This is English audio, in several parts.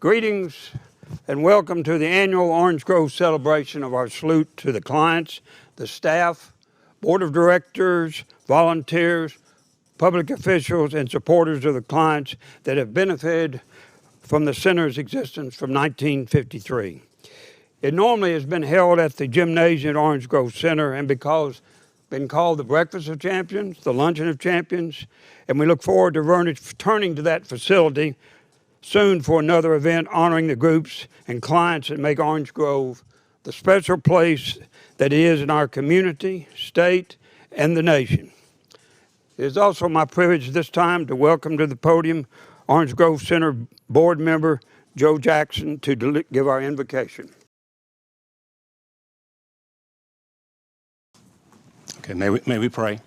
Greetings and welcome to the annual Orange Grove celebration of our salute to the clients, the staff, board of directors, volunteers, public officials, and supporters of the clients that have benefited from the center's existence from 1953. It normally has been held at the gymnasium at Orange Grove Center and because been called the Breakfast of Champions, the Luncheon of Champions, and we look forward to returning to that facility soon for another event honoring the groups and clients that make Orange Grove the special place that it is in our community, state, and the nation. It is also my privilege this time to welcome to the podium Orange Grove Center board member Joe Jackson to give our invocation. Okay, may we pray.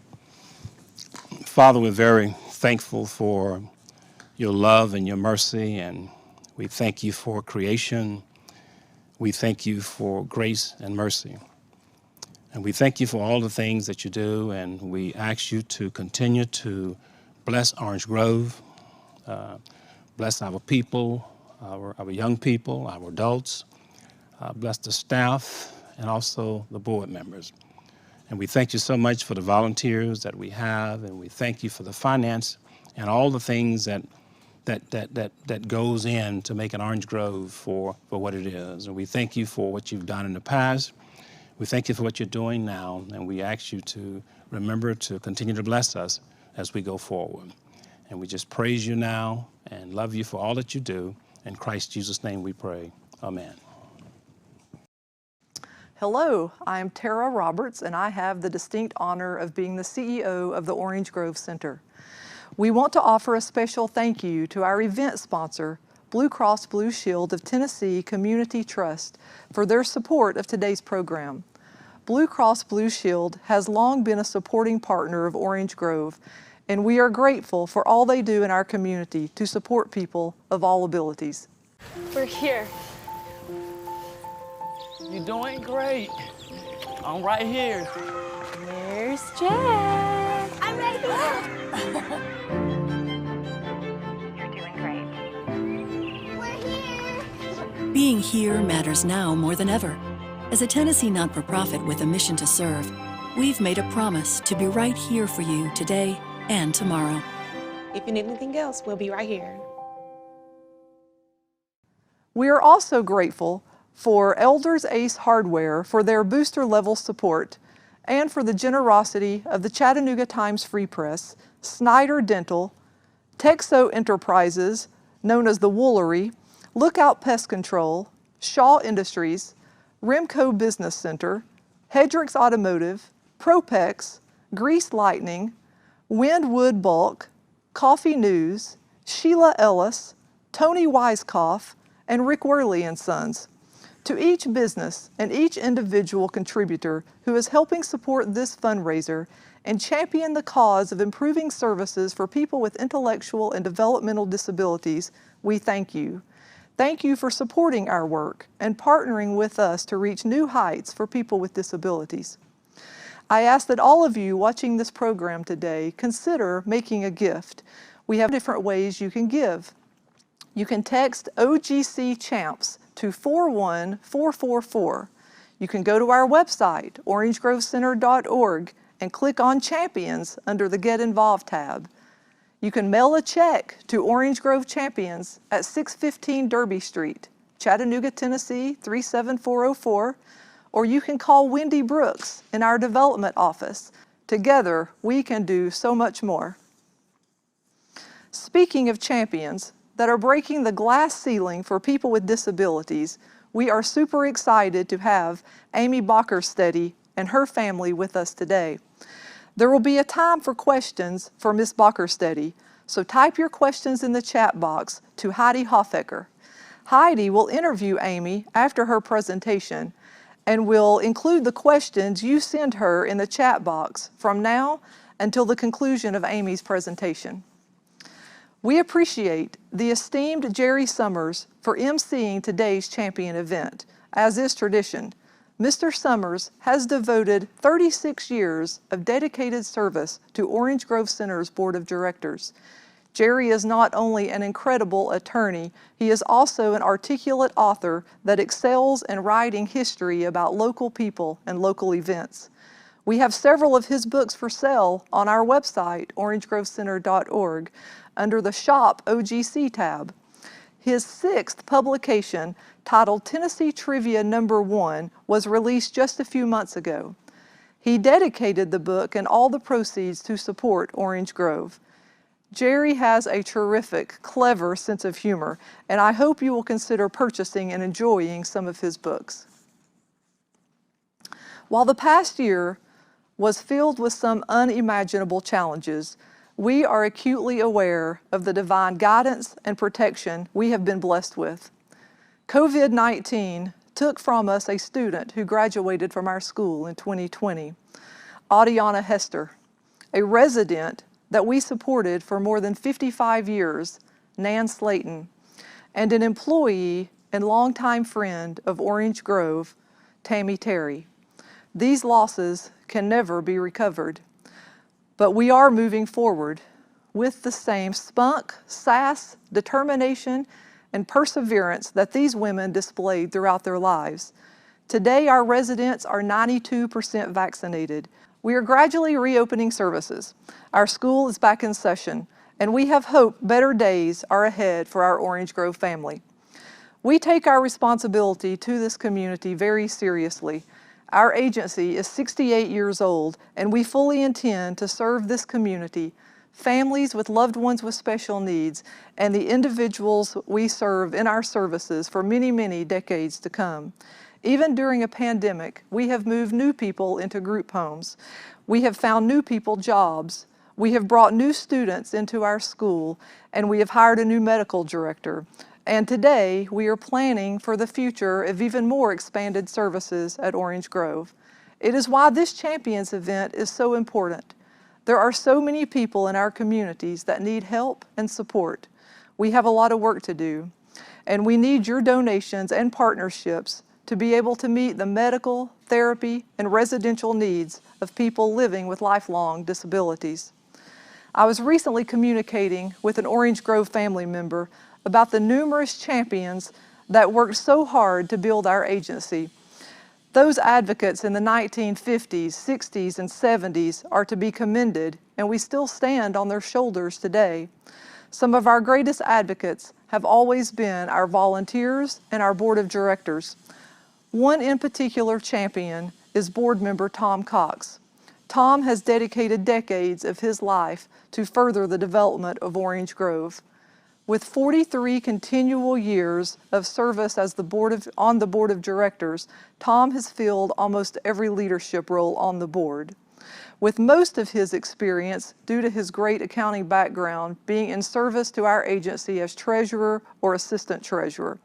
Father, we're very thankful for your love and your mercy, and we thank you for creation. We thank you for grace and mercy. And we thank you for all the things that you do, and we ask you to continue to bless Orange Grove, bless our people, our young people, our adults, bless the staff, and also the board members. And we thank you so much for the volunteers that we have, and we thank you for the finance and all the things that goes in to make an Orange Grove for what it is. And we thank you for what you've done in the past. We thank you for what you're doing now, and we ask you to remember to continue to bless us as we go forward. And we just praise you now and love you for all that you do. In Christ Jesus' name we pray. Amen. Hello, I'm Tara Roberts, and I have the distinct honor of being the CEO of the Orange Grove Center. We want to offer a special thank you to our event sponsor, Blue Cross Blue Shield of Tennessee Community Trust, for their support of today's program. Blue Cross Blue Shield has long been a supporting partner of Orange Grove, and we are grateful for all they do in our community to support people of all abilities. We're here. You're doing great. I'm right here. Where's Jack? I'm right here. You're doing great. We're here. Being here matters now more than ever. As a Tennessee not-for-profit with a mission to serve, we've made a promise to be right here for you today and tomorrow. If you need anything else, we'll be right here. We are also grateful for Elders Ace Hardware for their booster level support and for the generosity of the Chattanooga Times Free Press, Snyder Dental, Texo Enterprises, known as the Woolery, Lookout Pest Control, Shaw Industries, Remco Business Center, Hedricks Automotive, Propex, Grease Lightning, Windwood Bulk, Coffee News, Sheila Ellis, Tony Weiskopf, and Rick Worley and Sons. To each business and each individual contributor who is helping support this fundraiser and champion the cause of improving services for people with intellectual and developmental disabilities, we thank you. Thank you for supporting our work and partnering with us to reach new heights for people with disabilities. I ask that all of you watching this program today consider making a gift. We have different ways you can give. You can text OGC Champs to 41444. You can go to our website, orangegrovecenter.org, and click on Champions under the Get Involved tab. You can mail a check to Orange Grove Champions at 615 Derby Street, Chattanooga, Tennessee 37404, or you can call Wendy Brooks in our development office. Together, we can do so much more. Speaking of champions that are breaking the glass ceiling for people with disabilities, we are super excited to have Amy Bockerstette and her family with us today. There will be a time for questions for Ms. Bockerstette, so type your questions in the chat box to Heidi Hoffecker. Heidi will interview Amy after her presentation and will include the questions you send her in the chat box from now until the conclusion of Amy's presentation. We appreciate the esteemed Jerry Summers for emceeing today's champion event. As is tradition, Mr. Summers has devoted 36 years of dedicated service to Orange Grove Center's Board of Directors. Jerry is not only an incredible attorney, he is also an articulate author that excels in writing history about local people and local events. We have several of his books for sale on our website, orangegrovecenter.org, under the Shop OGC tab. His 6th publication, titled Tennessee Trivia No. 1, was released just a few months ago. He dedicated the book and all the proceeds to support Orange Grove. Jerry has a terrific, clever sense of humor, and I hope you will consider purchasing and enjoying some of his books. While the past year was filled with some unimaginable challenges, we are acutely aware of the divine guidance and protection we have been blessed with. COVID-19 took from us a student who graduated from our school in 2020, Audiana Hester, a resident that we supported for more than 55 years, Nan Slayton, and an employee and longtime friend of Orange Grove, Tammy Terry. These losses can never be recovered, but we are moving forward with the same spunk, sass, determination, and perseverance that these women displayed throughout their lives. Today, our residents are 92% vaccinated. We are gradually reopening services. Our school is back in session, and we have hope better days are ahead for our Orange Grove family. We take our responsibility to this community very seriously. Our agency is 68 years old, and we fully intend to serve this community, families with loved ones with special needs, and the individuals we serve in our services for many, many decades to come. Even during a pandemic, we have moved new people into group homes. We have found new people jobs. We have brought new students into our school, and we have hired a new medical director. And today, we are planning for the future of even more expanded services at Orange Grove. It is why this Champions event is so important. There are so many people in our communities that need help and support. We have a lot of work to do, and we need your donations and partnerships to be able to meet the medical, therapy, and residential needs of people living with lifelong disabilities. I was recently communicating with an Orange Grove family member about the numerous champions that worked so hard to build our agency. Those advocates in the 1950s, 60s, and 70s are to be commended, and we still stand on their shoulders today. Some of our greatest advocates have always been our volunteers and our board of directors. One in particular champion is board member Tom Cox. Tom has dedicated decades of his life to further the development of Orange Grove. With 43 continual years of service as on the board of directors, Tom has filled almost every leadership role on the board. With most of his experience, due to his great accounting background, being in service to our agency as treasurer or assistant treasurer.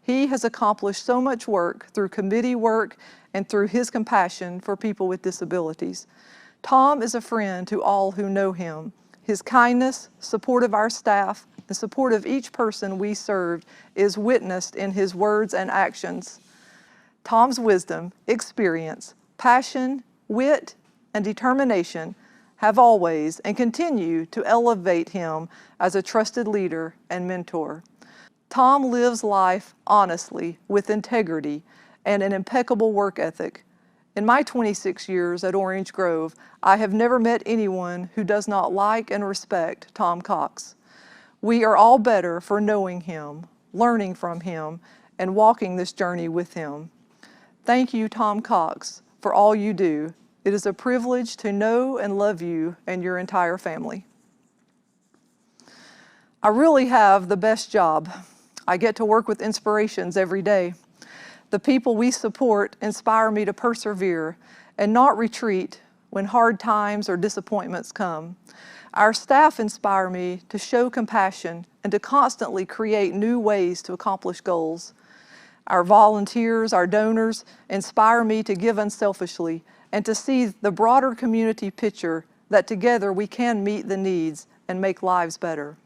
He has accomplished so much work through committee work and through his compassion for people with disabilities. Tom is a friend to all who know him. His kindness, support of our staff, and support of each person we served is witnessed in his words and actions. Tom's wisdom, experience, passion, wit, and determination have always and continue to elevate him as a trusted leader and mentor. Tom lives life honestly, with integrity, and an impeccable work ethic. In my 26 years at Orange Grove, I have never met anyone who does not like and respect Tom Cox. We are all better for knowing him, learning from him, and walking this journey with him. Thank you, Tom Cox, for all you do. It is a privilege to know and love you and your entire family. I really have the best job. I get to work with inspirations every day. The people we support inspire me to persevere and not retreat when hard times or disappointments come. Our staff inspire me to show compassion and to constantly create new ways to accomplish goals. Our volunteers, our donors, inspire me to give unselfishly and to see the broader community picture that together we can meet the needs and make lives better.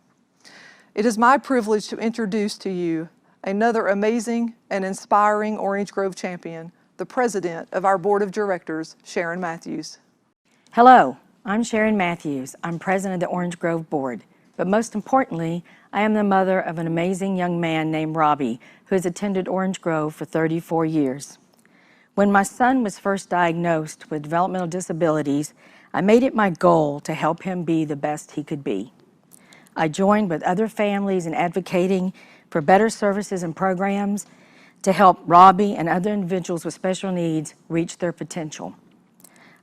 It is my privilege to introduce to you another amazing and inspiring Orange Grove champion, the president of our board of directors, Sharon Matthews. Hello, I'm Sharon Matthews. I'm president of the Orange Grove Board. But most importantly, I am the mother of an amazing young man named Robbie, who has attended Orange Grove for 34 years. When my son was first diagnosed with developmental disabilities, I made it my goal to help him be the best he could be. I joined with other families in advocating for better services and programs to help Robbie and other individuals with special needs reach their potential.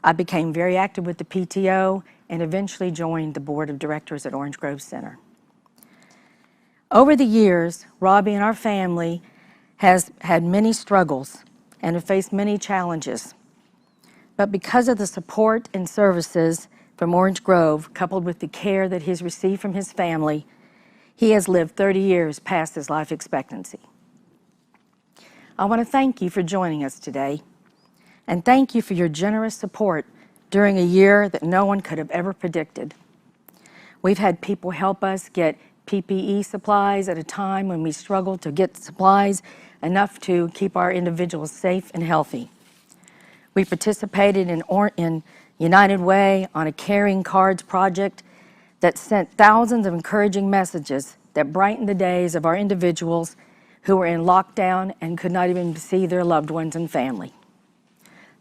I became very active with the PTO and eventually joined the board of directors at Orange Grove Center. Over the years, Robbie and our family has had many struggles and have faced many challenges. But because of the support and services from Orange Grove, coupled with the care that he's received from his family, he has lived 30 years past his life expectancy. I want to thank you for joining us today, and thank you for your generous support during a year that no one could have ever predicted. We've had people help us get PPE supplies at a time when we struggled to get supplies enough to keep our individuals safe and healthy. We participated in United Way on a Caring Cards project that sent thousands of encouraging messages that brightened the days of our individuals who were in lockdown and could not even see their loved ones and family.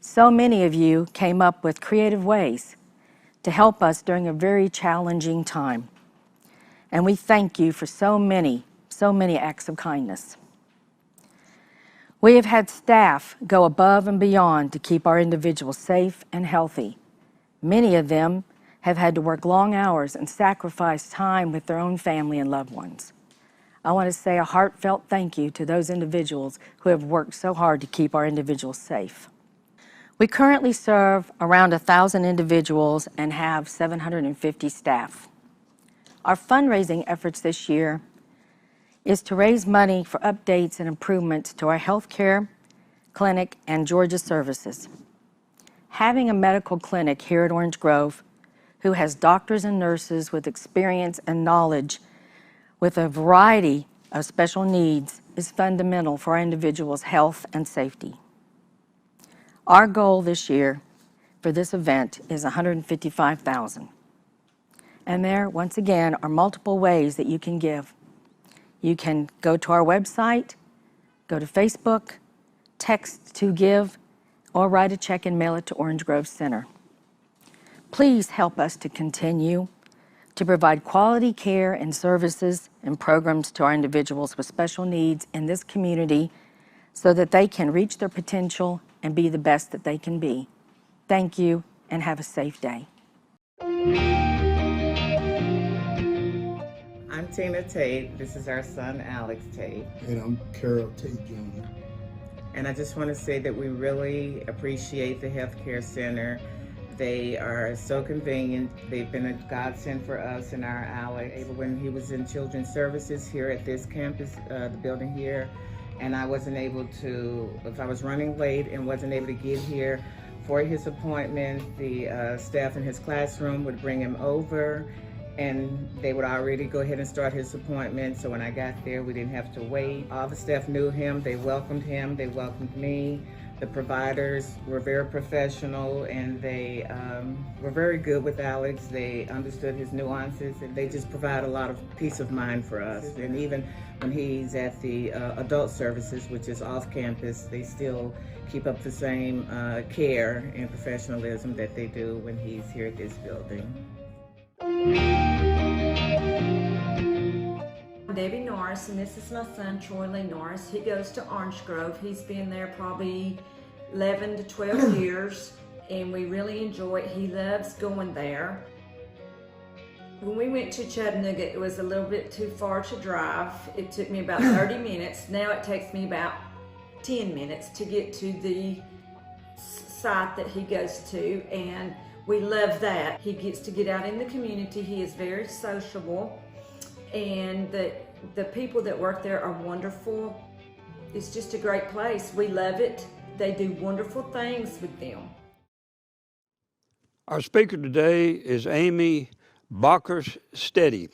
So many of you came up with creative ways to help us during a very challenging time. And we thank you for so many acts of kindness. We have had staff go above and beyond to keep our individuals safe and healthy. Many of them have had to work long hours and sacrifice time with their own family and loved ones. I want to say a heartfelt thank you to those individuals who have worked so hard to keep our individuals safe. We currently serve around 1,000 individuals and have 750 staff. Our fundraising efforts this year is to raise money for updates and improvements to our healthcare, clinic, and Georgia services. Having a medical clinic here at Orange Grove who has doctors and nurses with experience and knowledge with a variety of special needs is fundamental for our individuals' health and safety. Our goal this year for this event is $155,000. And there, once again, are multiple ways that you can give. You can go to our website, go to Facebook, text to give, or write a check and mail it to Orange Grove Center. Please help us to continue to provide quality care and services and programs to our individuals with special needs in this community so that they can reach their potential and be the best that they can be. Thank you, and have a safe day. I'm Tina Tate. This is our son, Alex Tate. And I'm Carol Tate Jr. And I just want to say that we really appreciate the Healthcare Center. They are so convenient. They've been a godsend for us and our Alex. When he was in Children's Services here at this campus, the building here, and I wasn't able to, if I was running late and wasn't able to get here for his appointment, the staff in his classroom would bring him over and they would already go ahead and start his appointment. So when I got there, we didn't have to wait. All the staff knew him, they welcomed me. The providers were very professional and they were very good with Alex. They understood his nuances and they just provide a lot of peace of mind for us. And even when he's at the adult services, which is off campus, they still keep up the same care and professionalism that they do when he's here at this building. I'm Debbie Norris, and this is my son, Troy Lee Norris. He goes to Orange Grove. He's been there probably 11 to 12 years, and we really enjoy it. He loves going there. When we went to Chattanooga, it was a little bit too far to drive. It took me about 30 minutes. Now it takes me about 10 minutes to get to the site that he goes to, and we love that. He gets to get out in the community. He is very sociable, and the people that work there are wonderful. It's just a great place. We love it. They do wonderful things with them. Our speaker today is Amy Bockerstette,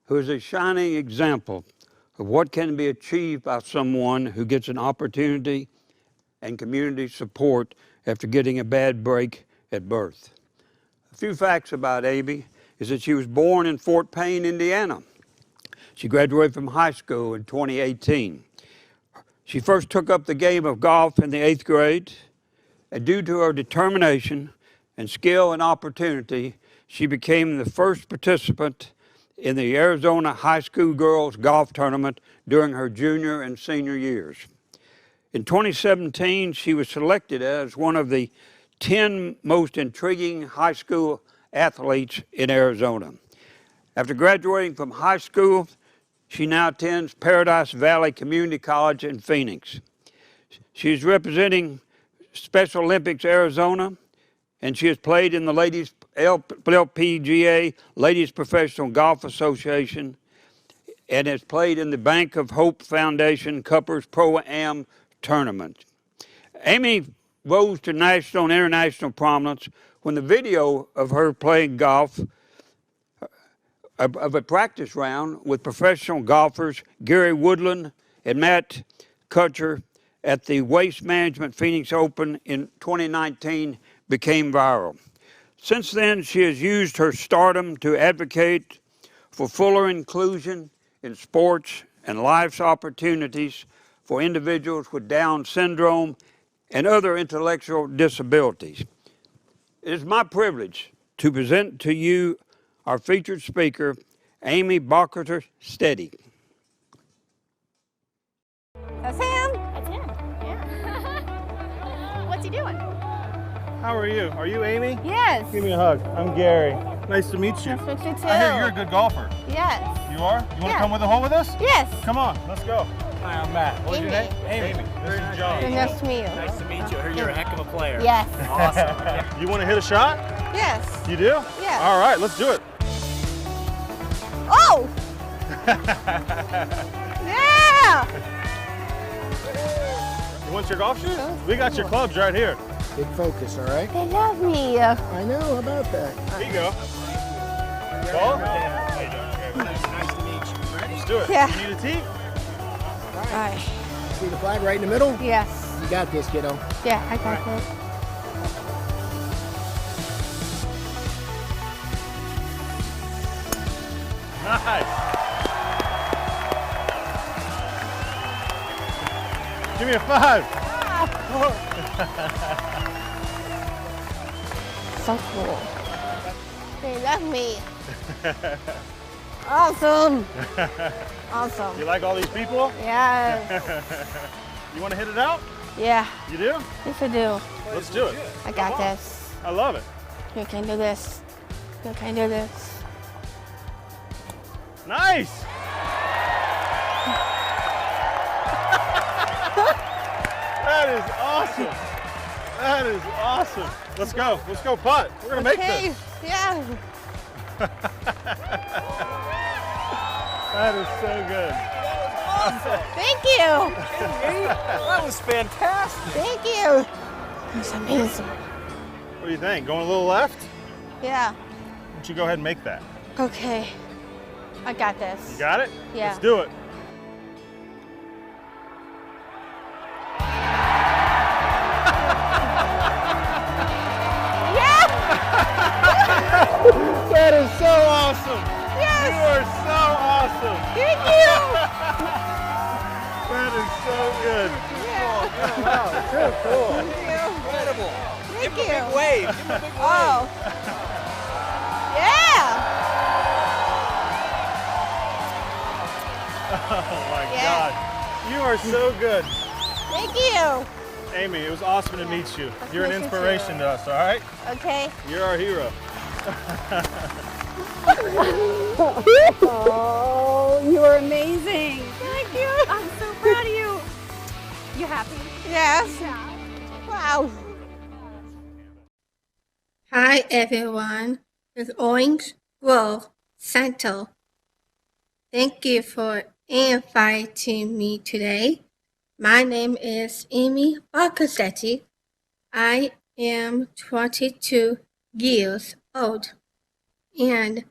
who is a shining example of what can be achieved by someone who gets an opportunity and community support after getting a bad break at birth. A few facts about Amy. is that she was born in Fort Payne, Indiana. She graduated from high school in 2018. She first took up the game of golf in the 8th grade, and due to her determination and skill and opportunity, she became the first participant in the Arizona High School Girls Golf Tournament during her junior and senior years. In 2017, she was selected as one of the 10 most intriguing high school athletes in Arizona. After graduating from high school, she now attends Paradise Valley Community College in Phoenix. She is representing Special Olympics Arizona, and she has played in the LPGA, Ladies Professional Golf Association, and has played in the Bank of Hope Foundation Cuppers Pro-Am tournament. Amy rose to national and international prominence when the video of her playing golf of a practice round with professional golfers Gary Woodland and Matt Kutcher at the Waste Management Phoenix Open in 2019 became viral. Since then, she has used her stardom to advocate for fuller inclusion in sports and life's opportunities for individuals with Down syndrome and other intellectual disabilities. It is my privilege to present to you our featured speaker, Amy Bockerstette. That's him. That's him. Yeah. What's he doing? How are you? Are you Amy? Yes. Give me a hug. I'm Gary. Nice to meet you. Nice to meet you too. I hear you're a good golfer. Yes. You are? You want to come home with us? Yes. Come on, let's go. Hi, I'm Matt. What's your name? Amy. This is John. Nice to meet you. Nice to meet you. I heard you're a heck of a player. Yes. Awesome. You want to hit a shot? Yes. You do? Yes. All right, let's do it. Oh! Yeah! You want your golf shoes? We got your clubs right here. Big focus, all right? They love me. I know about that. Here you go. Ball? Nice to meet you. Let's do it. Yeah. You need a tee? All right. See the flag right in the middle? Yes. You got this, kiddo. Yeah, I got this. Nice. Give me a 5. So cool. They love me. Awesome. Awesome. You like all these people? Yes. You want to hit it out? Yeah. You do? Yes, I do. Let's do it. I got this. I love it. You can do this. You can do this. Nice. That is awesome. That is awesome. Let's go. Let's go putt. We're going to make this. Yeah. That is so good. Thank you. That was fantastic. Thank you. That's amazing. What do you think? Going a little left? Yeah. Why don't you go ahead and make that? Okay. I got this. You got it? Yeah. Let's do it. Yeah. That is so awesome. Yes. You are so awesome. Thank you. That is so good. Yeah. Wow, so cool. Incredible. Thank Give him you. a big wave. Give him a big wave. Oh. Yeah. Oh my Yeah. God. You are so good. Thank you. Amy, it was awesome to meet you. Nice You're an to meet you inspiration too. to us, all right? Okay. You're our hero. Oh, you are amazing. Thank you. I'm so proud of you. You happy? Yes. Wow. Hi everyone, it's Orange Grove Center. Thank you for inviting me today. My name is Amy Bockerstette. I am 22 years old and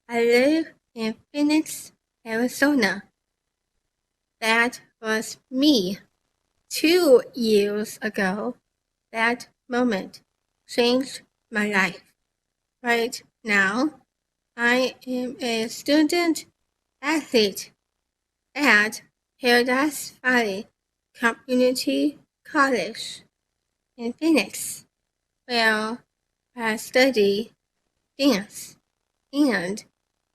I live in Phoenix, Arizona. That was me 2 years ago. That moment changed my life. Right now, I am a student athlete at Paradise Valley Community College in Phoenix, where I study dance and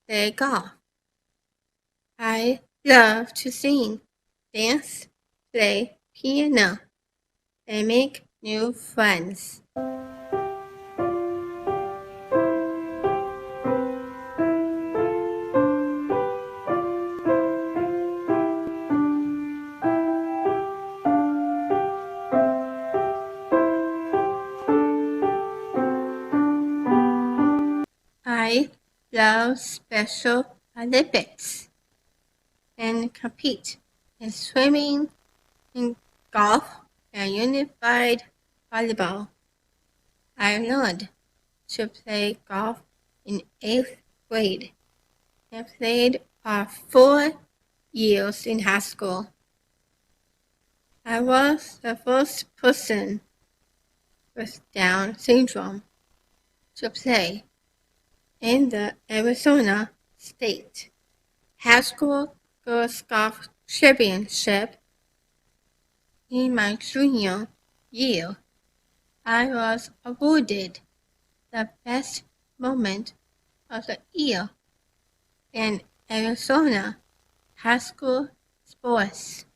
play golf. I love to sing, dance, play piano, and make new friends. I love Special Olympics and compete in swimming, in golf, and unified volleyball. I learned to play golf in 8th grade and played for 4 years in high school. I was the first person with Down syndrome to play in the Arizona State High School Girls Golf Championship. In my junior year, I was awarded the best moment of the year in Arizona high school sports.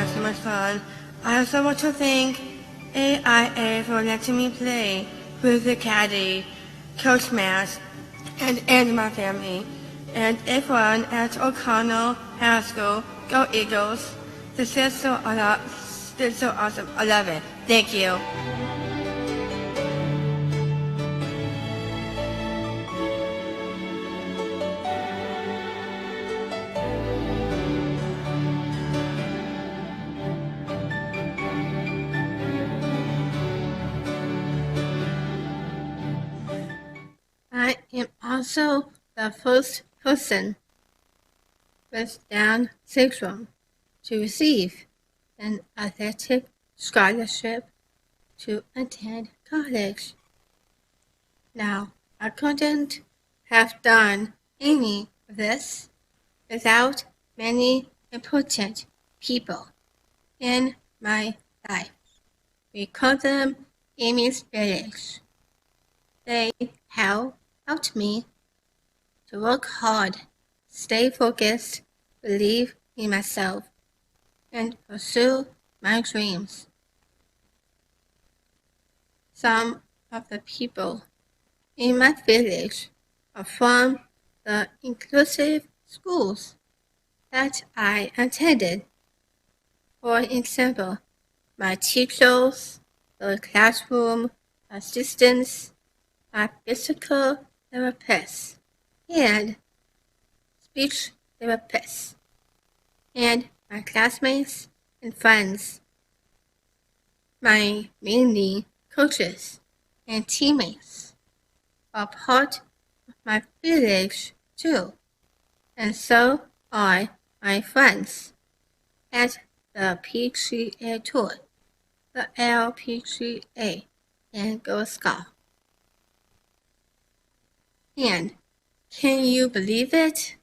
So much fun. I also want to thank AIA for letting me play with the caddy, Coach Matt, and my family, and everyone at O'Connell High School. Go Eagles! This is so awesome. I love it. Thank you. I am also the first person with Down syndrome to receive an athletic scholarship to attend college. Now, I couldn't have done any of this without many important people in my life. We call them Amy's Village. They helped me to work hard, stay focused, believe in myself, and pursue my dreams. Some of the people in my village are from the inclusive schools that I attended. For example, my teachers, the classroom assistants, my physical therapists, and speech therapists, and my classmates and friends, my mainly coaches and teammates are part of my village too, and so are my friends at the PGA Tour, the LPGA, and Girl Scout. And can you believe it?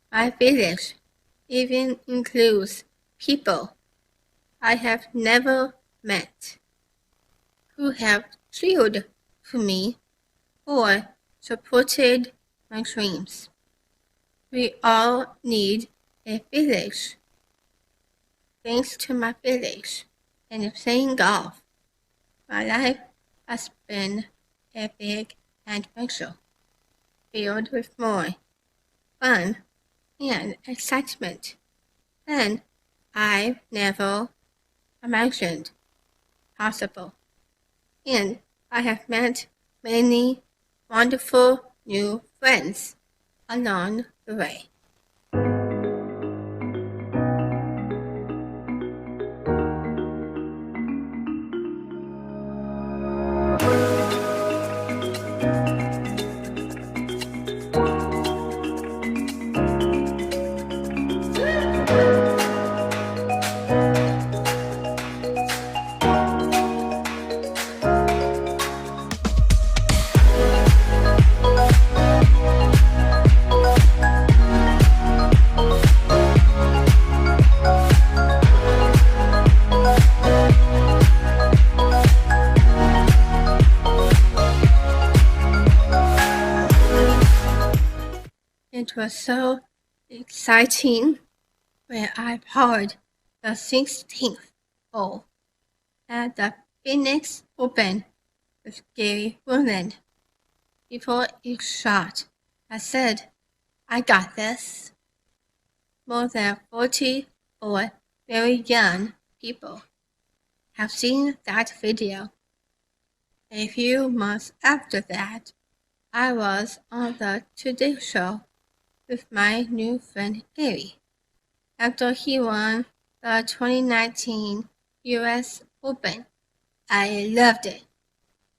My village even includes people I have never met who have cheered for me or supported my dreams. We all need a village. Thanks to my village and playing golf, my life has been a big adventure, filled with more fun and excitement than I've never imagined possible. And I have met many wonderful new friends along Hooray. It was so exciting when I poured the 16th hole at the Phoenix Open with Gary Woodland. Before each shot, I said, I got this. More than 44 very young people have seen that video. A few months after that, I was on the Today Show with my new friend Gary after he won the 2019 US Open. I loved it.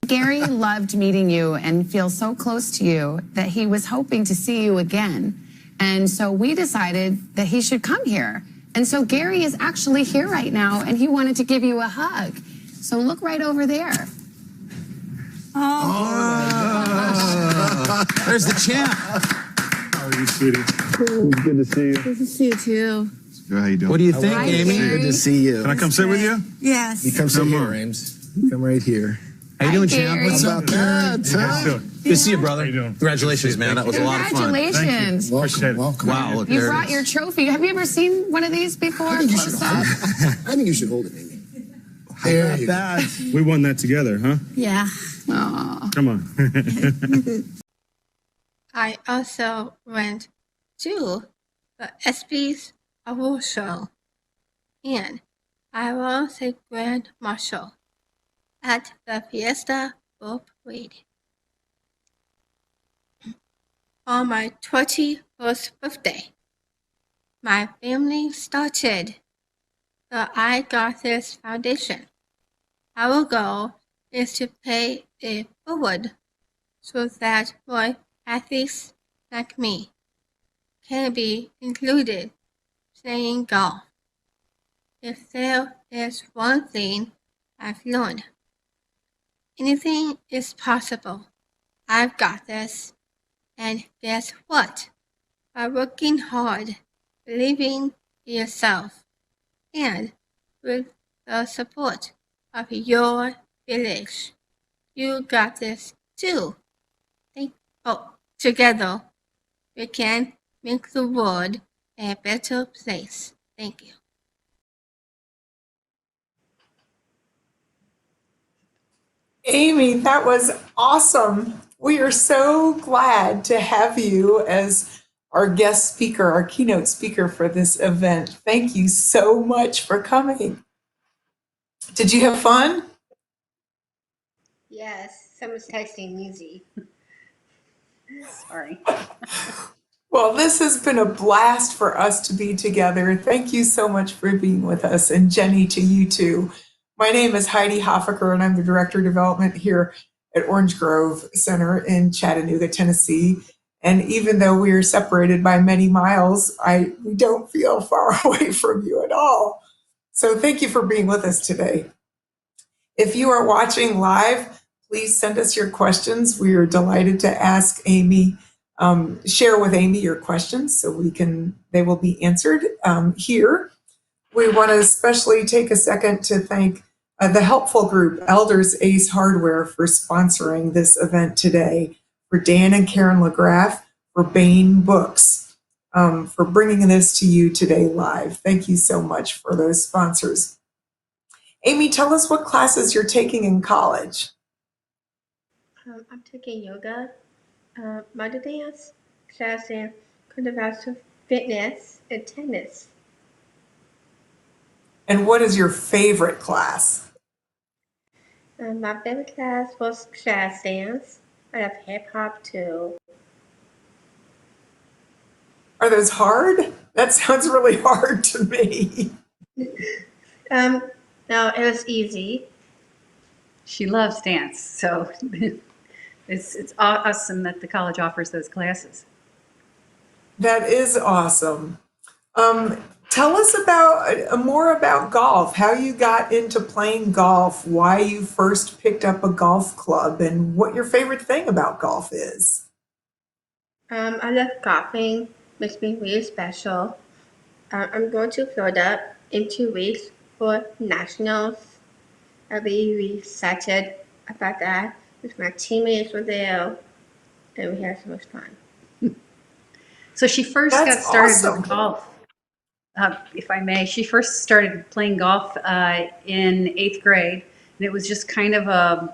Gary loved meeting you and feels so close to you that he was hoping to see you again. And so we decided that he should come here. And so Gary is actually here right now and he wanted to give you a hug. So look right over there. There's the champ. How are you, sweetie? It's good to see you. Good to see you too. How you doing? What do you think, Hi, Amy? Gary. Good to see you. Can I come sit with you? Yes. You come sit here, Ames. You come right here. How you Hi, doing, Gary. champ? What's up, man? Good to see you, brother. How you doing? Congratulations, man. That was a lot of fun. Congratulations. Welcome. Wow, look, You there it brought is. your trophy. Have you ever seen one of these before? I think you should Close hold up? it. I think you should hold it, Amy. There you go. We won that together, huh? Yeah. Aw. Come on. I also went to the ESPYs Award Show, and I was a Grand Marshal at the Fiesta Boat Parade. On my 21st birthday, my family started the I Got This Foundation. Our goal is to pay it forward so that more athletes like me can be included playing golf. If there is one thing I've learned, anything is possible. I've got this. And guess what? By working hard, believing in yourself, and with the support of your village, you got this too. Together, we can make the world a better place. Thank you. Amy, that was awesome. We are so glad to have you as our guest speaker, our keynote speaker for this event. Thank you so much for coming. Did you have fun? Yes, someone's texting Muzi. Sorry. Well, this has been a blast for us to be together. Thank you so much for being with us, and Jenny, to you too. My name is Heidi Hoffaker, and I'm the Director of Development here at Orange Grove Center in Chattanooga, Tennessee. And even though we are separated by many miles, we don't feel far away from you at all. So thank you for being with us today. If you are watching live, please send us your questions. We are delighted to ask Amy, share with Amy your questions so they will be answered here. We want to especially take a second to thank the helpful group, Elders Ace Hardware, for sponsoring this event today, for Dan and Karen LaGraff, for Bain Books, for bringing this to you today live. Thank you so much for those sponsors. Amy, tell us what classes you're taking in college. I'm taking yoga, modern dance, class in cardiovascular fitness, and tennis. And what is your favorite class? My favorite class was class dance. I love hip hop too. Are those hard? That sounds really hard to me. No, it was easy. She loves dance, so it's awesome that the college offers those classes. That is awesome. Tell us about more about golf, how you got into playing golf, why you first picked up a golf club, and what your favorite thing about golf is. I love golfing. Makes me really special. I'm going to Florida in 2 weeks for nationals. I'll be really excited about that. With my teammates were there, and we had so much fun. So she first That's got started awesome. with golf, if I may. She first started playing golf in 8th grade, and it was just kind of a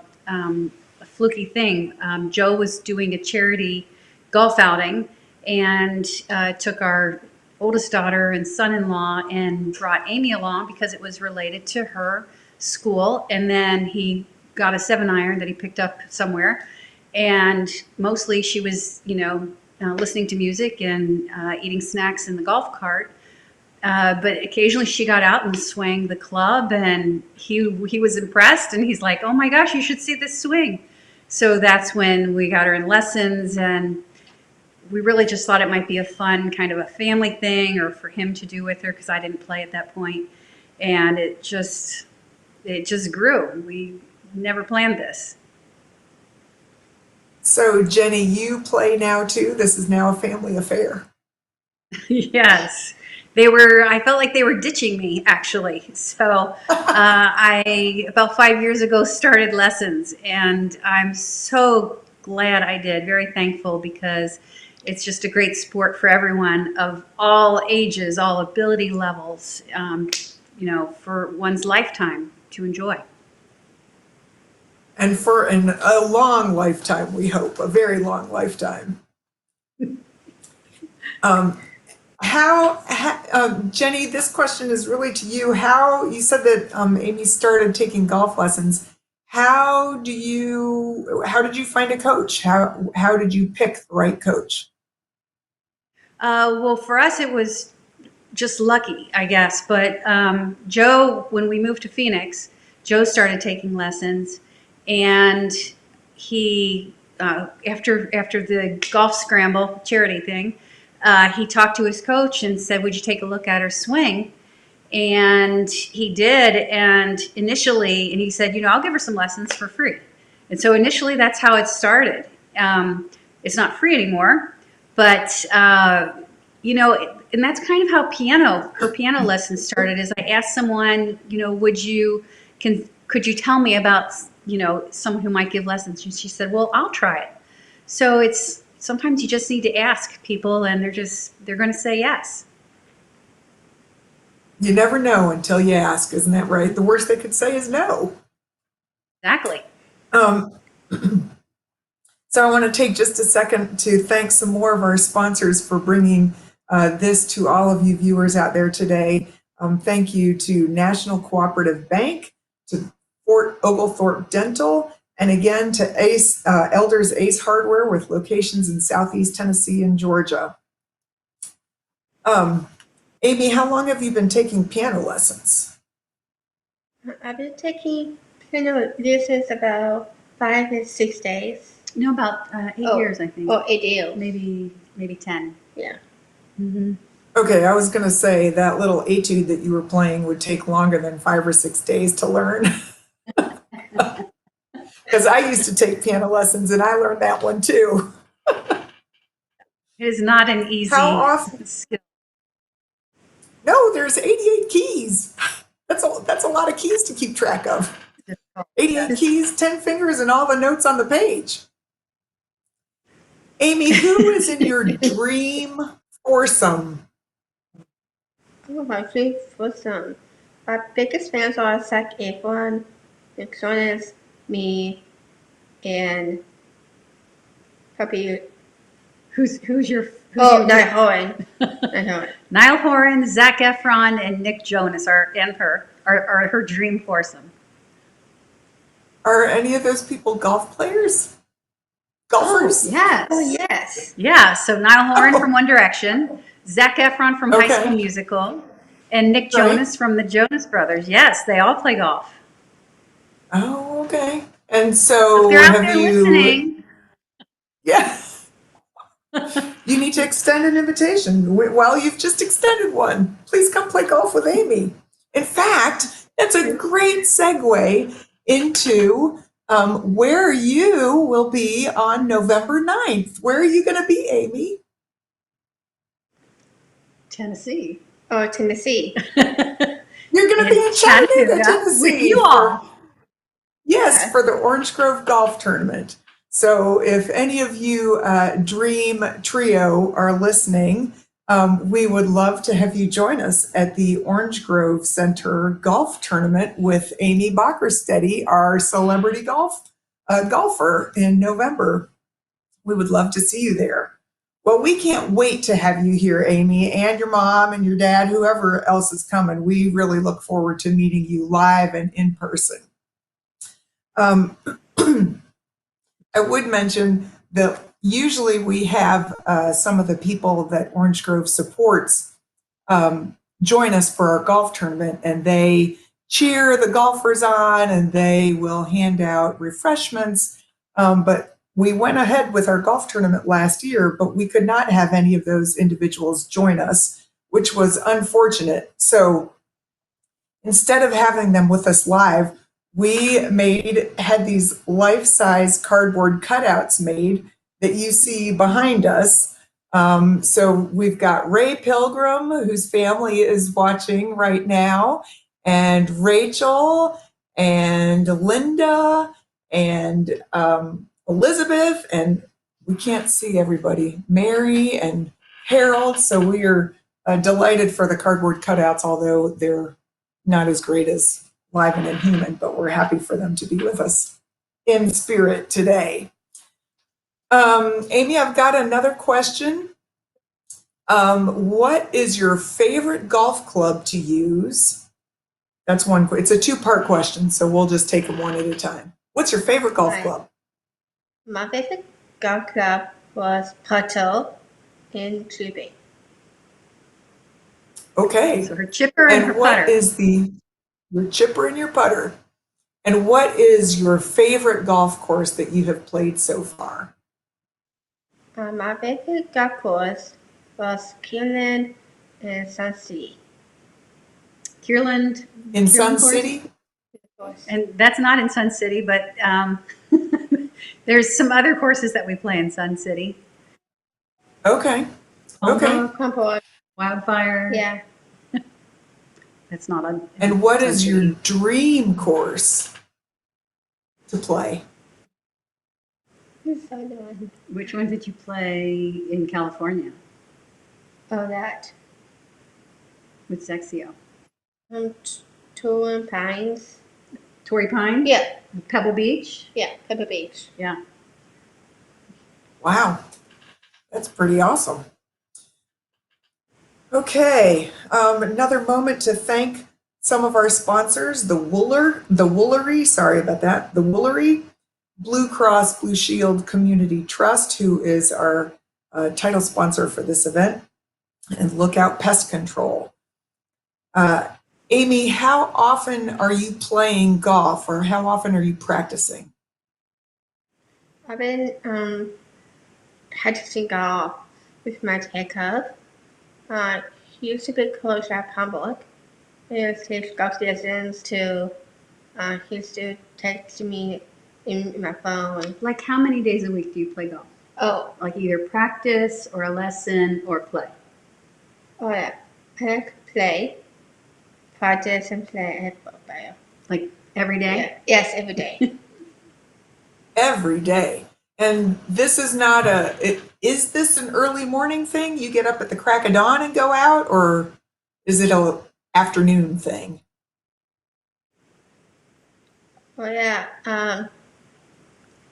fluky thing. Joe was doing a charity golf outing and took our oldest daughter and son-in-law and brought Amy along because it was related to her school. And then he got a 7-iron that he picked up somewhere. And mostly she was, listening to music and eating snacks in the golf cart. But occasionally she got out and swung the club, and he was impressed, and he's like, "Oh my gosh, you should see this swing." So that's when we got her in lessons, and we really just thought it might be a fun kind of a family thing, or for him to do with her, because I didn't play at that point. And it just grew. We never planned this. So, Jenny, you play now too? This is now a family affair. Yes. I felt like they were ditching me, actually. So I, about 5 years ago, started lessons, and I'm so glad I did, very thankful, because it's just a great sport for everyone of all ages, all ability levels, for one's lifetime to enjoy. And for a long lifetime, we hope, a very long lifetime. Jenny, this question is really to you. You said that Amy started taking golf lessons. How did you find a coach? How did you pick the right coach? Well, for us, it was just lucky, I guess. But Joe, when we moved to Phoenix, Joe started taking lessons, and he after the golf scramble charity thing, he talked to his coach and said, "Would you take a look at her swing?" And he did. And initially, he said, "I'll give her some lessons for free." And so initially, that's how it started. It's not free anymore, but and that's kind of how her piano lessons started. Is I asked someone, could you tell me about someone who might give lessons? And she said, "Well, I'll try it." So sometimes you just need to ask people, and they're going to say yes. You never know until you ask, isn't that right? The worst they could say is no. Exactly. So I want to take just a second to thank some more of our sponsors for bringing this to all of you viewers out there today. Thank you to National Cooperative Bank, to Fort Oglethorpe Dental, and again to Elders Ace Hardware with locations in Southeast Tennessee and Georgia. Amy, how long have you been taking piano lessons? I've been taking piano lessons about 5 and 6 days. No, about 8 years, I think. Oh, 8 years. Maybe 10. Yeah. Mm-hmm. Okay, I was going to say that little etude that you were playing would take longer than 5 or 6 days to learn. Because I used to take piano lessons and I learned that one too. It is not an easy skill. No, there's 88 keys. That's a lot of keys to keep track of. 88 keys, 10 fingers, and all the notes on the page. Amy, who is in your dream foursome? Oh, my dream foursome. My biggest fans are Zac Efron, Nick Jonas, me, and probably who's Niall Horan. Niall Horan, Zac Efron, and Nick Jonas are her dream foursome. Are any of those people golf players? Golfers? Yes. Oh, yes. Yeah. So Niall Horan from One Direction, Zac Efron from High School Musical, and Nick Jonas from the Jonas Brothers. Yes, they all play golf. Oh, okay. And so if they're out have there you? listening, Yeah. You need to extend an invitation. Well, you've just extended one. Please come play golf with Amy. In fact, that's a great segue into where you will be on November 9th. Where are you going to be, Amy? Tennessee. Oh, Tennessee. You're going to be in Chattanooga, Tennessee. with you all. Yes, for the Orange Grove Golf Tournament. So if any of you Dream Trio are listening, we would love to have you join us at the Orange Grove Center Golf Tournament with Amy Bockerstette, our celebrity golfer in November. We would love to see you there. Well, we can't wait to have you here, Amy, and your mom and your dad, whoever else is coming. We really look forward to meeting you live and in person. I would mention that usually we have some of the people that Orange Grove supports join us for our golf tournament, and they cheer the golfers on and they will hand out refreshments. But we went ahead with our golf tournament last year, but we could not have any of those individuals join us, which was unfortunate. So instead of having them with us live, we had these life-size cardboard cutouts made that you see behind us. So we've got Ray Pilgrim, whose family is watching right now, and Rachel, and Linda, and Elizabeth, and we can't see everybody, Mary and Harold. So we are delighted for the cardboard cutouts, although they're not as great as live and inhuman, but we're happy for them to be with us in spirit today. Amy, I've got another question. What is your favorite golf club to use? That's one. It's a two-part question, so we'll just take them one at a time. What's your favorite golf club? My favorite golf club was Puerto in Tubing. Okay. So her chipper and her what putter. is your chipper and your putter? And what is your favorite golf course that you have played so far? My favorite golf course was Kierland in Sun City. Kierland in Sun course? City? And that's not in Sun City, but there's some other courses that we play in Sun City. Okay. Concord. Wildfire. Yeah. That's not on. And what is your dream course to play? Which one did you play in California? Oh, that. With Sexio? Torrey Pines. Torrey Pines? Yeah. Pebble Beach? Yeah, Pebble Beach. Yeah. Wow. That's pretty awesome. Okay, another moment to thank some of our sponsors, the Woolery, sorry about that, the Woolery, Blue Cross Blue Shield Community Trust, who is our title sponsor for this event, and Lookout Pest Control. Amy, how often are you playing golf, or how often are you practicing? I've been practicing golf with my dad club. He used to be coach at Hamburg. He used to take golf lessons to, he used to text me in my phone. Like how many days a week do you play golf? Oh. Like either practice or a lesson or play? Oh yeah, I like to play, practice and play at football. Like every day? Yeah. Yes, every day. Every day. And this is not is this an early morning thing? You get up at the crack of dawn and go out, or is it an afternoon thing? Oh yeah, I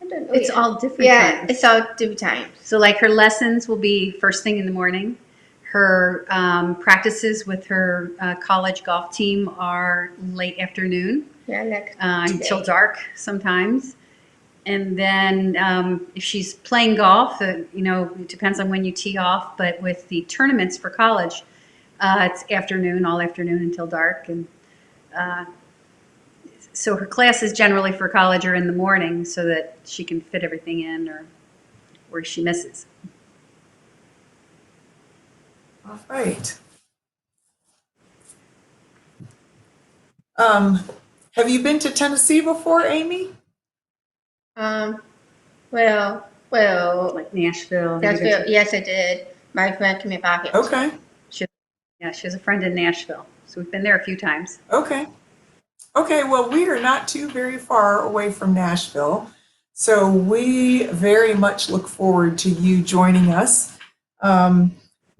don't know. It's all different times. It's all different times. So like her lessons will be first thing in the morning. Her practices with her college golf team are late afternoon. Yeah, like until dark sometimes. And then if she's playing golf, it depends on when you tee off. But with the tournaments for college, it's afternoon, all afternoon until dark. And so her classes generally for college are in the morning so that she can fit everything in or she misses. All right. Have you been to Tennessee before, Amy? Like Nashville. Yes, I did. My friend Amy Bockerstette. Okay. She has a friend in Nashville, so we've been there a few times. Okay. Okay, well, we are not too very far away from Nashville, so we very much look forward to you joining us.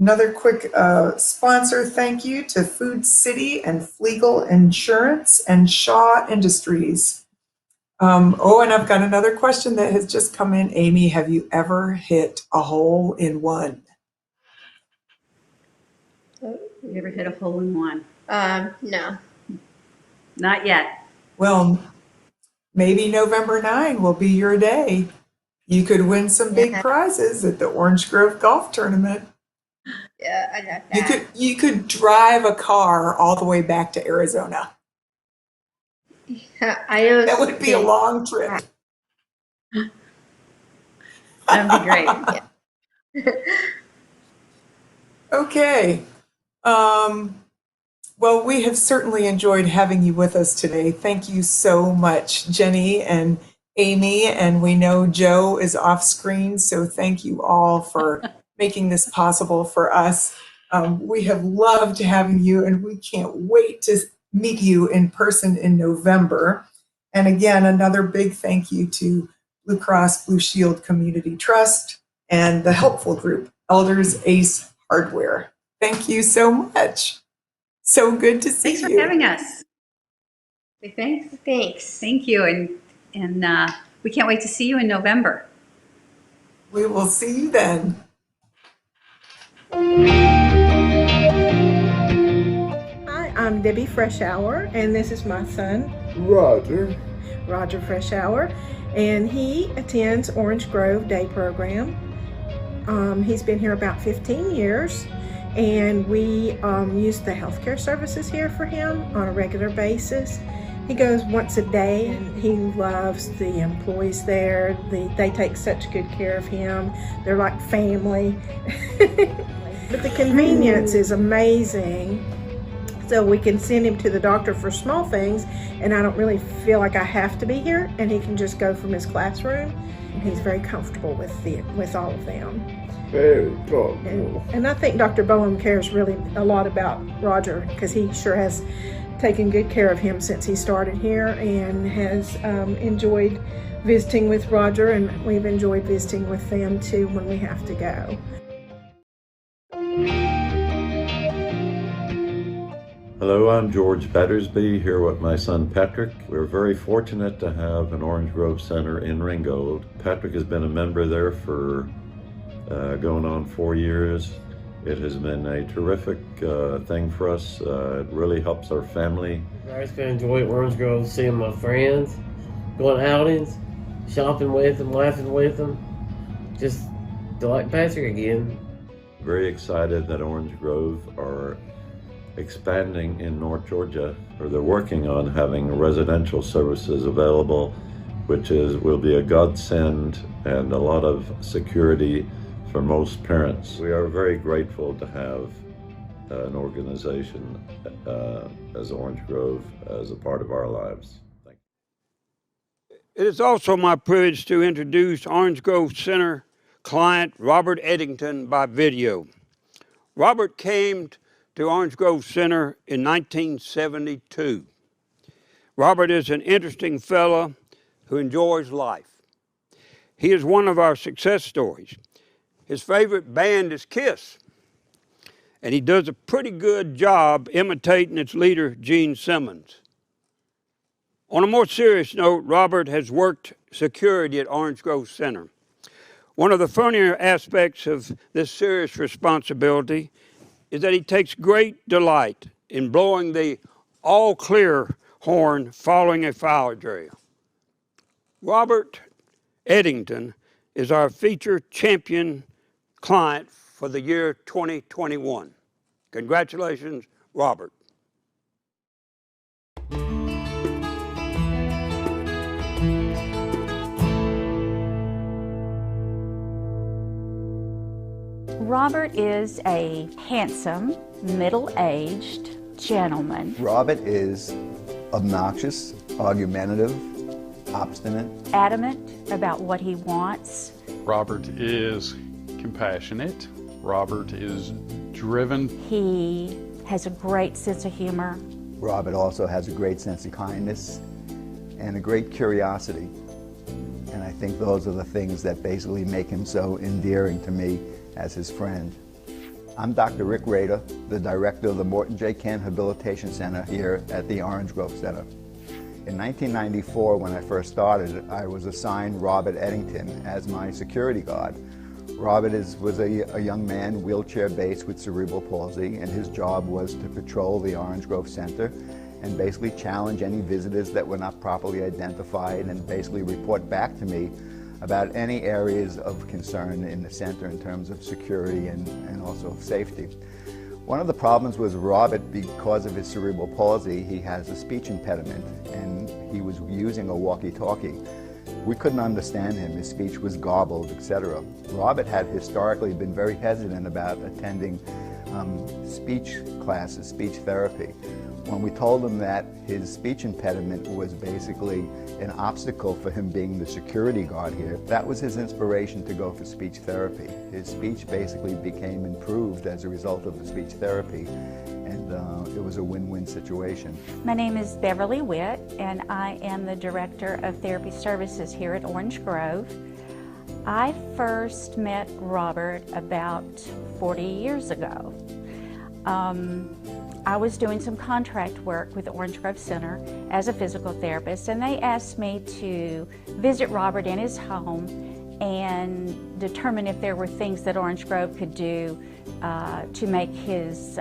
Another quick sponsor thank you to Food City and Flegel Insurance and Shaw Industries. And I've got another question that has just come in. Amy, have you ever hit a hole in one? You ever hit a hole in one? No. Not yet. Well, maybe November 9 will be your day. You could win some big prizes at the Orange Grove Golf Tournament. Yeah, I know that. You could drive a car all the way back to Arizona. That would be a long trip. That'd be great. Okay. Well, we have certainly enjoyed having you with us today. Thank you so much, Jenny and Amy. And we know Joe is off screen, so thank you all for making this possible for us. We have loved having you, and we can't wait to meet you in person in November. And again, another big thank you to Blue Cross Blue Shield Community Trust and the helpful group, Elders Ace Hardware. Thank you so much. So good to see you. Thanks for having us. Say thanks. Thanks. Thank you. And we can't wait to see you in November. We will see you then. Hi, I'm Debbie Freshour, and this is my son, Roger Freshour, and he attends Orange Grove Day Program. He's been here about 15 years, and we use the healthcare services here for him on a regular basis. He goes once a day, and he loves the employees there. They take such good care of him. They're like family. But the convenience is amazing. So we can send him to the doctor for small things, and I don't really feel like I have to be here, and he can just go from his classroom, and he's very comfortable with all of them. Very comfortable. And I think Dr. Bowen cares really a lot about Roger, because he sure has taken good care of him since he started here, and has enjoyed visiting with Roger, and we've enjoyed visiting with them too when we have to go. Hello, I'm George Battersby here with my son Patrick. We're very fortunate to have an Orange Grove Center in Ringgold. Patrick has been a member there for going on 4 years. It has been a terrific thing for us. It really helps our family. I just been enjoying Orange Grove, seeing my friends, going outings, shopping with them, laughing with them. Just like Patrick again. Very excited that Orange Grove are expanding in North Georgia, or they're working on having residential services available, which will be a godsend and a lot of security for most parents. We are very grateful to have an organization as Orange Grove as a part of our lives. Thank you. It is also my privilege to introduce Orange Grove Center client Robert Eddington by video. Robert came to Orange Grove Center in 1972. Robert is an interesting fellow who enjoys life. He is one of our success stories. His favorite band is Kiss, and he does a pretty good job imitating its leader, Gene Simmons. On a more serious note, Robert has worked security at Orange Grove Center. One of the funnier aspects of this serious responsibility is that he takes great delight in blowing the all clear horn following a fire drill. Robert Eddington is our feature champion client for the year 2021. Congratulations, Robert. Robert is a handsome, middle-aged gentleman. Robert is obnoxious, argumentative, obstinate, Adamant about what he wants. Robert is compassionate. Robert is driven. He has a great sense of humor. Robert also has a great sense of kindness and a great curiosity. And I think those are the things that basically make him so endearing to me as his friend. I'm Dr. Rick Rader, the director of the Morton J. Kent Habilitation Center here at the Orange Grove Center. In 1994, when I first started, I was assigned Robert Eddington as my security guard. Robert was a young man, wheelchair-based with cerebral palsy, and his job was to patrol the Orange Grove Center and basically challenge any visitors that were not properly identified and basically report back to me about any areas of concern in the center in terms of security and also safety. One of the problems was Robert, because of his cerebral palsy, he has a speech impediment, and he was using a walkie-talkie. We couldn't understand him. His speech was garbled, etc. Robert had historically been very hesitant about attending speech classes, speech therapy. When we told him that his speech impediment was basically an obstacle for him being the security guard here, that was his inspiration to go for speech therapy. His speech basically became improved as a result of the speech therapy, and it was a win-win situation. My name is Beverly Witt, and I am the Director of Therapy Services here at Orange Grove. I first met Robert about 40 years ago. I was doing some contract work with the Orange Grove Center as a physical therapist, and they asked me to visit Robert in his home and determine if there were things that Orange Grove could do to make his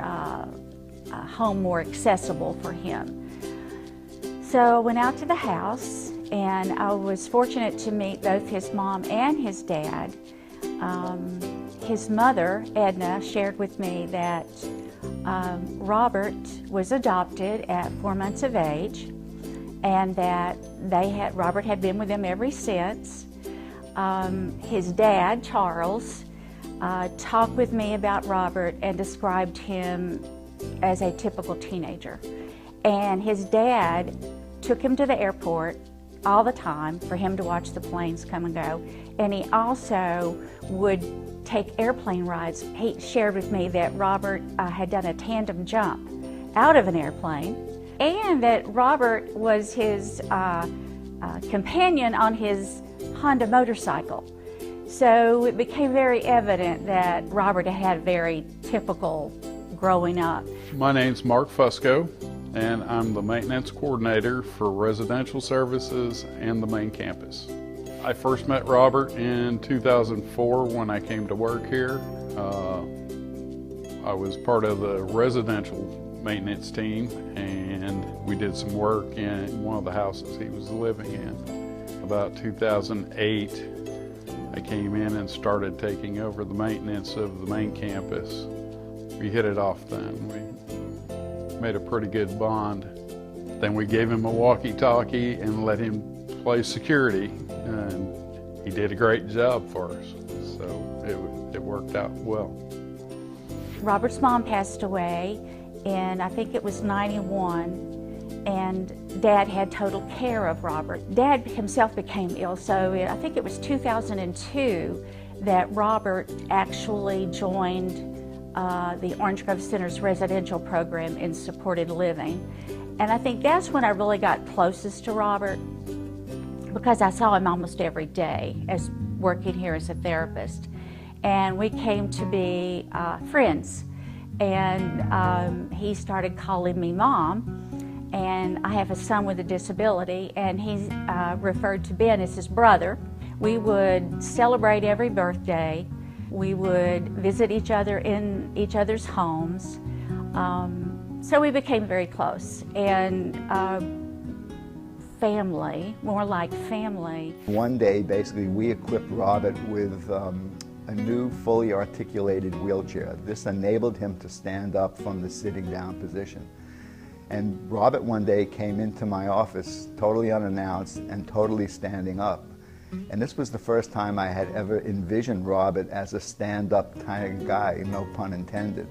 home more accessible for him. So I went out to the house, and I was fortunate to meet both his mom and his dad. His mother, Edna, shared with me that Robert was adopted at 4 months of age, and that Robert had been with them ever since. His dad, Charles, talked with me about Robert and described him as a typical teenager. And his dad took him to the airport all the time for him to watch the planes come and go. And he also would take airplane rides. He shared with me that Robert had done a tandem jump out of an airplane, and that Robert was his companion on his Honda motorcycle. So it became very evident that Robert had very typical growing up. My name's Mark Fusco, and I'm the maintenance coordinator for residential services and the main campus. I first met Robert in 2004 when I came to work here. I was part of the residential maintenance team, and we did some work in one of the houses he was living in. About 2008, I came in and started taking over the maintenance of the main campus. We hit it off then. We made a pretty good bond. Then we gave him a walkie-talkie and let him play security, and he did a great job for us, so it worked out well. Robert's mom passed away in, I think it was 91, and Dad had total care of Robert. Dad himself became ill, so I think it was 2002 that Robert actually joined the Orange Grove Center's residential program in supported living. And I think that's when I really got closest to Robert, because I saw him almost every day as working here as a therapist. And we came to be friends. And he started calling me Mom. And I have a son with a disability, and he referred to Ben as his brother. We would celebrate every birthday. We would visit each other in each other's homes. So we became very close. And family, more like family. One day, basically, we equipped Robert with a new fully articulated wheelchair. This enabled him to stand up from the sitting down position. And Robert one day came into my office totally unannounced and totally standing up. And this was the first time I had ever envisioned Robert as a stand-up kind of guy, no pun intended.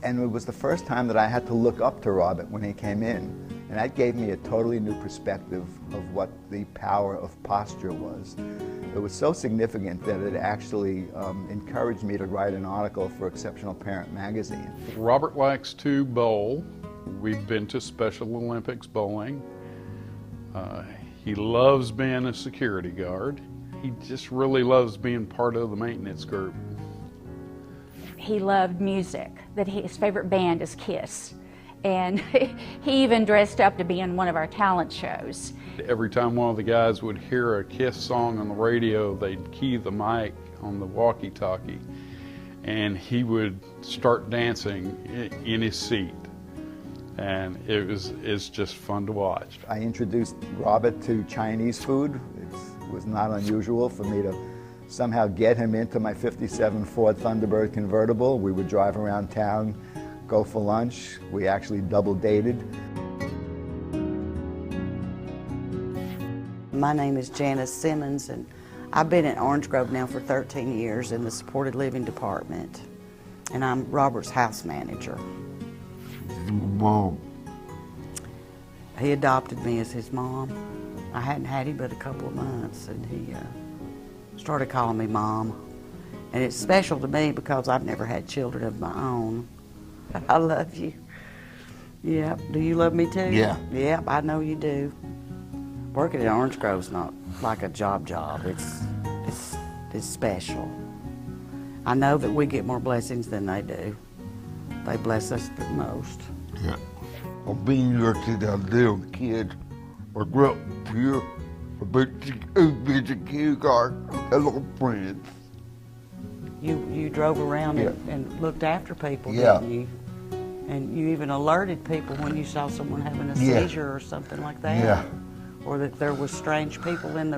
And it was the first time that I had to look up to Robert when he came in. And that gave me a totally new perspective of what the power of posture was. It was so significant that it actually encouraged me to write an article for Exceptional Parent magazine. Robert likes to bowl. We've been to Special Olympics bowling. He loves being a security guard. He just really loves being part of the maintenance group. He loved music, that his favorite band is Kiss. And he even dressed up to be in one of our talent shows. Every time one of the guys would hear a Kiss song on the radio, they'd key the mic on the walkie-talkie, and he would start dancing in his seat. And it's just fun to watch. I introduced Robert to Chinese food. It was not unusual for me to somehow get him into my '57 Ford Thunderbird convertible. We would drive around town, go for lunch. We actually double dated. My name is Janice Simmons, and I've been at Orange Grove now for 13 years in the supported living department, and I'm Robert's house manager. Mom. He adopted me as his mom. I hadn't had him but a couple of months, and he started calling me Mom. And it's special to me because I've never had children of my own. I love you. Yeah. Do you love me too? Yeah. Yeah, I know you do. Working at Orange Grove's not like a job. It's special. I know that we get more blessings than they do. They bless us the most. Yeah. I've been here since I was a little kid. I grew up here. I've been to kindergarten. Hello, friends. You drove around Yeah. and looked after people, Yeah. didn't you? And you even alerted people when you saw someone having a Yeah. seizure or something like that. Yeah. Or that there was strange people in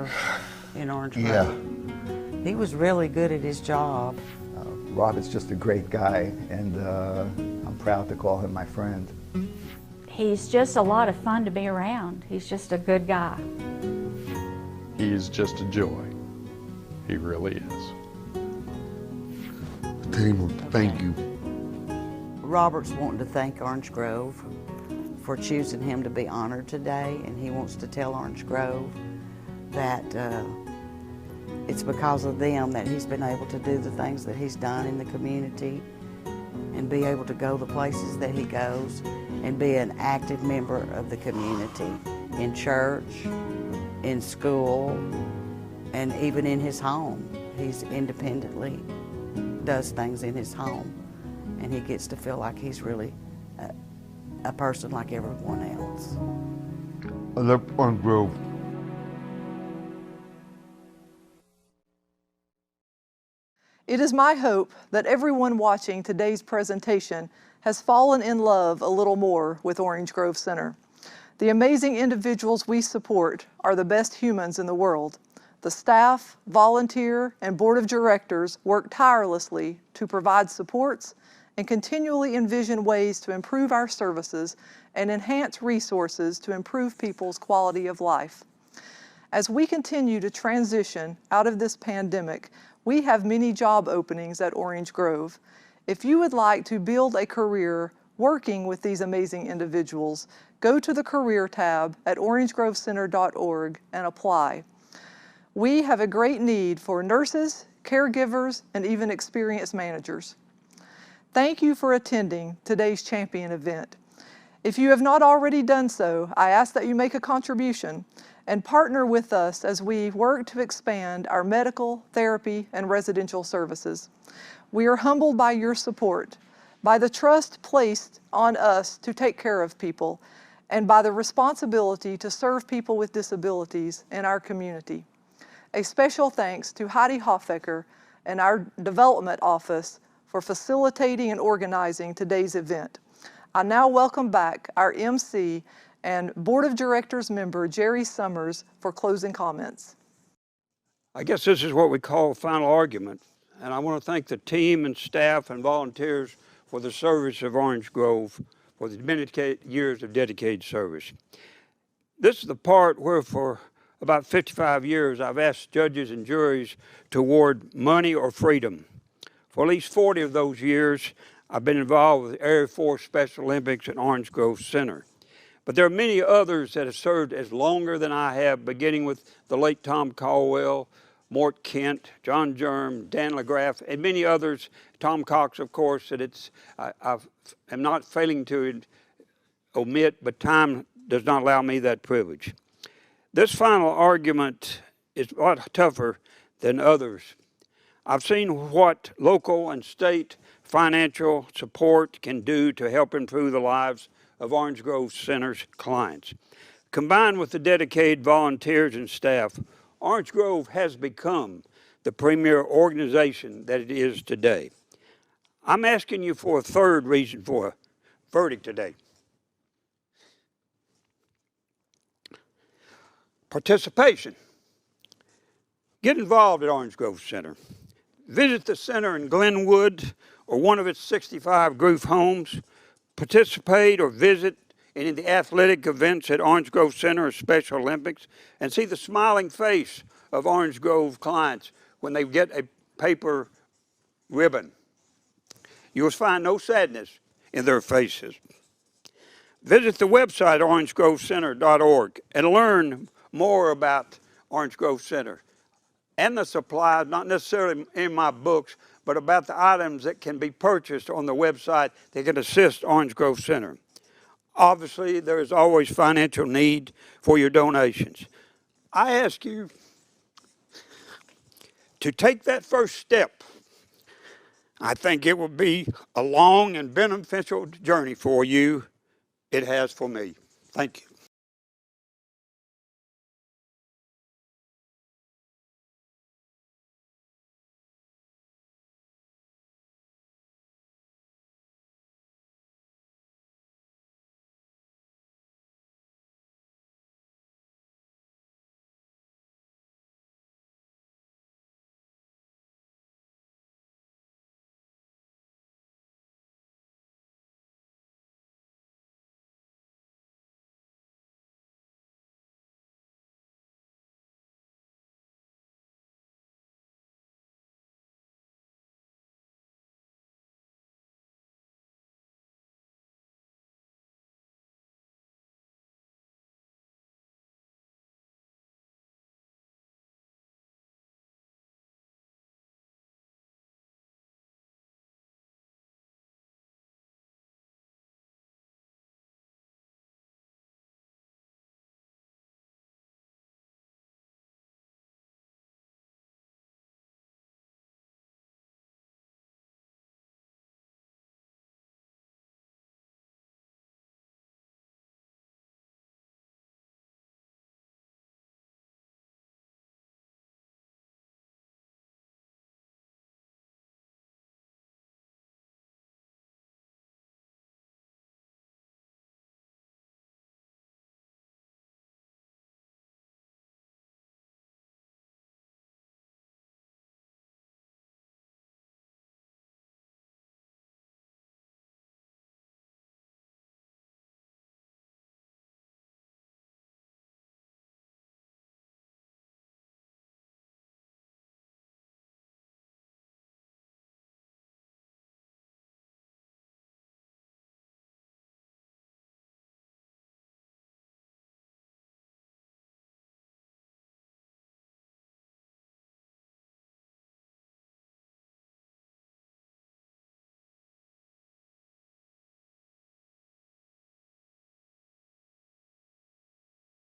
Orange Grove. Yeah. He was really good at his job. Robert's just a great guy, and I'm proud to call him my friend. He's just a lot of fun to be around. He's just a good guy. He's just a joy. He really is. Team, thank you. Robert's wanting to thank Orange Grove for choosing him to be honored today, and he wants to tell Orange Grove that it's because of them that he's been able to do the things that he's done in the community and be able to go the places that he goes and be an active member of the community in church, in school, and even in his home. He's independently does things in his home, and he gets to feel like he's really a person like everyone else. I love Orange Grove. It is my hope that everyone watching today's presentation has fallen in love a little more with Orange Grove Center. The amazing individuals we support are the best humans in the world. The staff, volunteer, and board of directors work tirelessly to provide supports and continually envision ways to improve our services and enhance resources to improve people's quality of life. As we continue to transition out of this pandemic, we have many job openings at Orange Grove. If you would like to build a career working with these amazing individuals, go to the Career tab at orangegrovecenter.org and apply. We have a great need for nurses, caregivers, and even experienced managers. Thank you for attending today's Champion event. If you have not already done so, I ask that you make a contribution and partner with us as we work to expand our medical, therapy, and residential services. We are humbled by your support, by the trust placed on us to take care of people, and by the responsibility to serve people with disabilities in our community. A special thanks to Heidi Hoffecker and our development office for facilitating and organizing today's event. I now welcome back our MC and Board of Directors member Jerry Summers for closing comments. I guess this is what we call final argument, and I want to thank the team and staff and volunteers for the service of Orange Grove, for the many years of dedicated service. This is the part where for about 55 years I've asked judges and juries to award money or freedom. For at least 40 of those years, I've been involved with the Air Force Special Olympics at Orange Grove Center. But there are many others that have served as longer than I have, beginning with the late Tom Caldwell, Mort Kent, John Germ, Dan LeGraff, and many others, Tom Cox, of course, that I am not failing to omit, but time does not allow me that privilege. This final argument is a lot tougher than others. I've seen what local and state financial support can do to help improve the lives of Orange Grove Center's clients. Combined with the dedicated volunteers and staff, Orange Grove has become the premier organization that it is today. I'm asking you for a third reason for a verdict today. Participation. Get involved at Orange Grove Center. Visit the center in Glenwood or one of its 65 group homes. Participate or visit in the athletic events at Orange Grove Center or Special Olympics, and see the smiling face of Orange Grove clients when they get a paper ribbon. You will find no sadness in their faces. Visit the website orangegrovecenter.org and learn more about Orange Grove Center and the supplies, not necessarily in my books, but about the items that can be purchased on the website that can assist Orange Grove Center. Obviously, there is always financial need for your donations. I ask you to take that first step. I think it will be a long and beneficial journey for you. It has for me. Thank you.